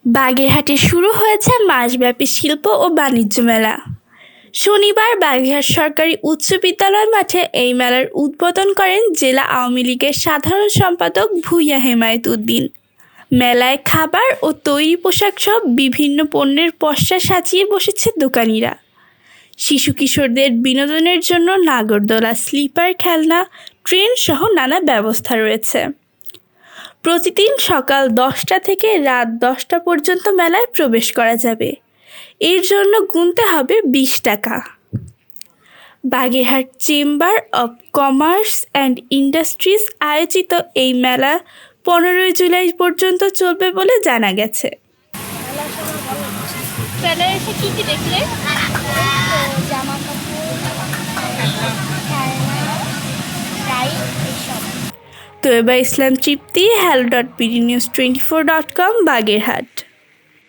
বাগেরহাটে শুরু হয়েছে মাসব্যাপী শিল্প ও বাণিজ্য মেলা। শনিবার বাগেরহাট সরকারি উচ্চ বিদ্যালয় মাঠে এই মেলার উদ্বোধন করেন জেলা আওয়ামী লীগের সাধারণ সম্পাদক ভূঁইয়া হেমায়েত উদ্দিন। মেলায় খাবার ও তৈরি পোশাক সহ বিভিন্ন পণ্যের পসরা সাজিয়ে বসেছে দোকানিরা। শিশু কিশোরদের বিনোদনের জন্য নাগরদোলা, স্লিপার খেলনা, ট্রেন সহ নানা ব্যবস্থা রয়েছে। প্রতিদিন সকাল 10টা থেকে রাত 10টা পর্যন্ত মেলায় প্রবেশ করা যাবে। এর জন্য গুনতে হবে 20 টাকা। Bagerhat chamber of commerce and industries আয়োজিত এই মেলা 15 জুলাই পর্যন্ত চলবে বলে জানা গেছে। তোয়েবা ইসলাম তৃপ্তি, hello.pdnews24.com, বাগেরহাট।